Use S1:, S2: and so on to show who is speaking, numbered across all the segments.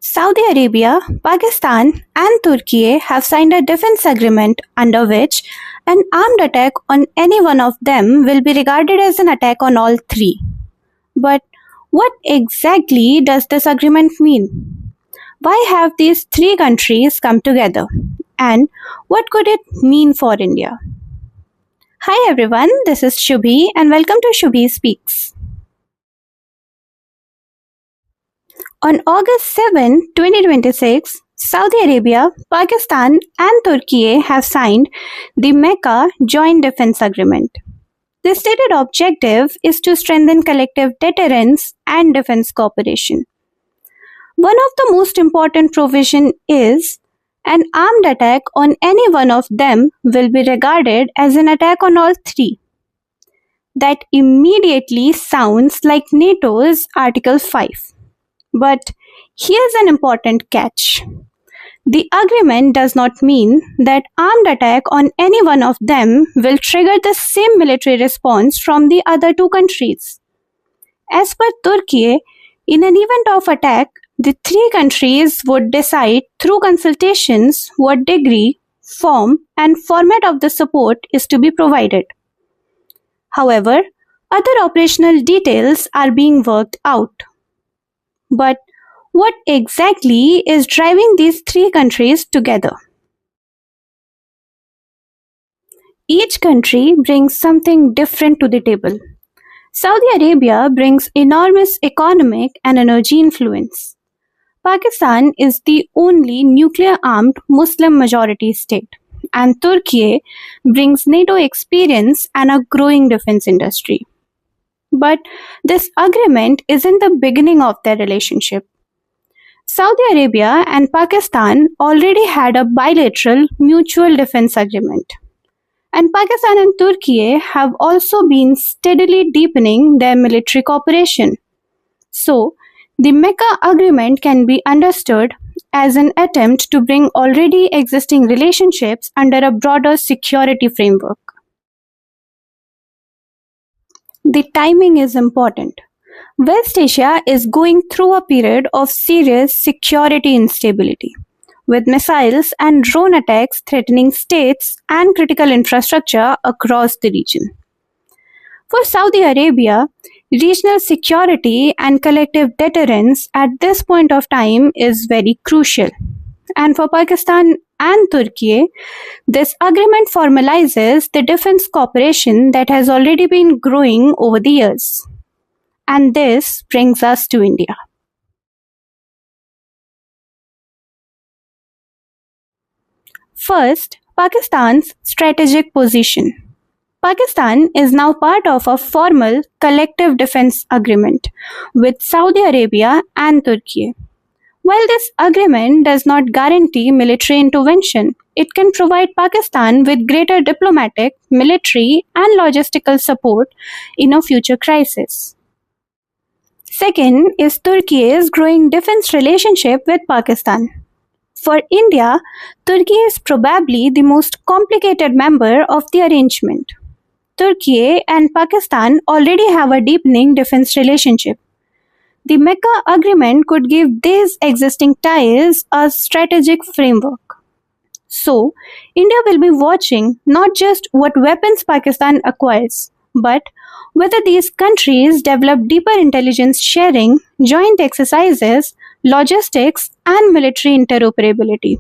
S1: Saudi Arabia, Pakistan, and Türkiye have signed a defense agreement under which an armed attack on any one of them will be regarded as an attack on all three. But what exactly does this agreement mean? Why have these three countries come together? And what could it mean for India? Hi everyone, this is Shubhi and welcome to Shubhi Speaks. On August 7, 2026, Saudi Arabia, Pakistan, and Türkiye have signed the Mecca Joint Defence Agreement. The stated objective is to strengthen collective deterrence and defense cooperation. One of the most important provisions is an armed attack on any one of them will be regarded as an attack on all three. That immediately sounds like NATO's Article 5. But here's an important catch. The agreement does not mean that armed attack on any one of them will trigger the same military response from the other two countries. As per Türkiye, in an event of attack, the three countries would decide through consultations what degree, form, and format of the support is to be provided. However, other operational details are being worked out. But what exactly is driving these three countries together? Each country brings something different to the table. Saudi Arabia brings enormous economic and energy influence. Pakistan is the only nuclear-armed Muslim-majority state, and Türkiye brings NATO experience and a growing defense industry. But this agreement isn't the beginning of their relationship. Saudi Arabia and Pakistan already had a bilateral mutual defense agreement. And Pakistan and Türkiye have also been steadily deepening their military cooperation. So, the Mecca Agreement can be understood as an attempt to bring already existing relationships under a broader security framework. The timing is important. West Asia is going through a period of serious security instability, with missiles and drone attacks threatening states and critical infrastructure across the region. For Saudi Arabia, regional security and collective deterrence at this point of time is very crucial. And for Pakistan and Türkiye, this agreement formalizes the defense cooperation that has already been growing over the years. And this brings us to India. First, Pakistan's strategic position. Pakistan is now part of a formal collective defense agreement with Saudi Arabia and Türkiye. While this agreement does not guarantee military intervention, it can provide Pakistan with greater diplomatic, military, and logistical support in a future crisis. Second is Türkiye's growing defense relationship with Pakistan. For India, Türkiye is probably the most complicated member of the arrangement. Türkiye and Pakistan already have a deepening defense relationship. The Mecca Agreement could give these existing ties a strategic framework. So, India will be watching not just what weapons Pakistan acquires, but whether these countries develop deeper intelligence sharing, joint exercises, logistics, and military interoperability.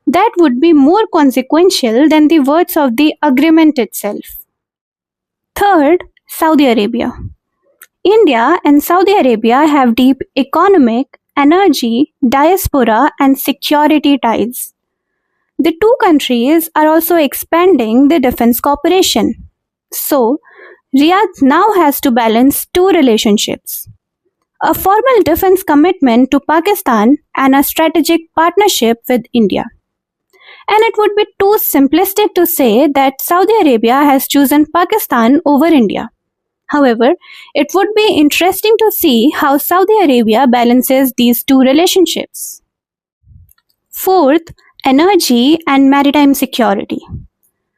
S1: That would be more consequential than the words of the agreement itself. Third, Saudi Arabia. India and Saudi Arabia have deep economic, energy, diaspora, and security ties. The two countries are also expanding their defense cooperation. So, Riyadh now has to balance two relationships: a formal defense commitment to Pakistan and a strategic partnership with India. And it would be too simplistic to say that Saudi Arabia has chosen Pakistan over India. However, it would be interesting to see how Saudi Arabia balances these two relationships. Fourth, energy and maritime security.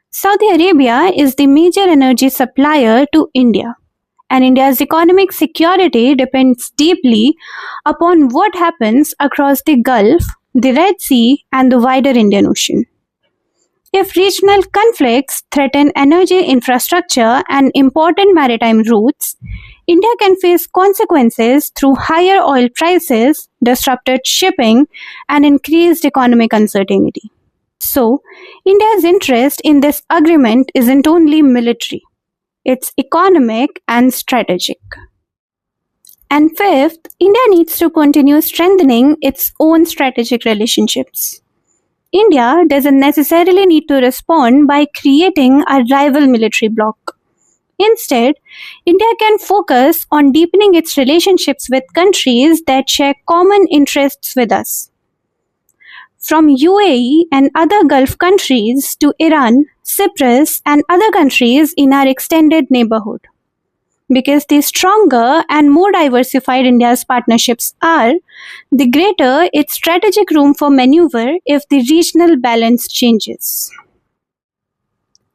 S1: Saudi Arabia is the major energy supplier to India, and India's economic security depends deeply upon what happens across the Gulf, the Red Sea, and the wider Indian Ocean. If regional conflicts threaten energy infrastructure and important maritime routes, India can face consequences through higher oil prices, disrupted shipping, and increased economic uncertainty. So, India's interest in this agreement isn't only military, it's economic and strategic. And fifth, India needs to continue strengthening its own strategic relationships. India doesn't necessarily need to respond by creating a rival military bloc. Instead, India can focus on deepening its relationships with countries that share common interests with us. From UAE and other Gulf countries to Iran, Cyprus, and other countries in our extended neighborhood. Because the stronger and more diversified India's partnerships are, the greater its strategic room for maneuver if the regional balance changes.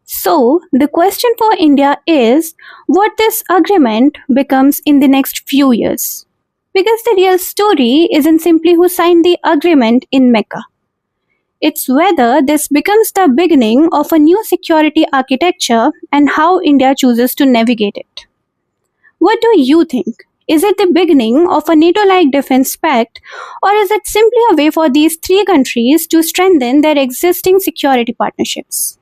S1: So, the question for India is what this agreement becomes in the next few years. Because the real story isn't simply who signed the agreement in Mecca. It's whether this becomes the beginning of a new security architecture and how India chooses to navigate it. What do you think? Is it the beginning of a NATO-like defense pact, or is it simply a way for these three countries to strengthen their existing security partnerships?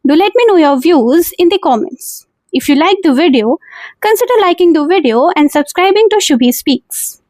S1: Do let me know your views in the comments. If you like the video, consider liking the video and subscribing to Shubhi Speaks.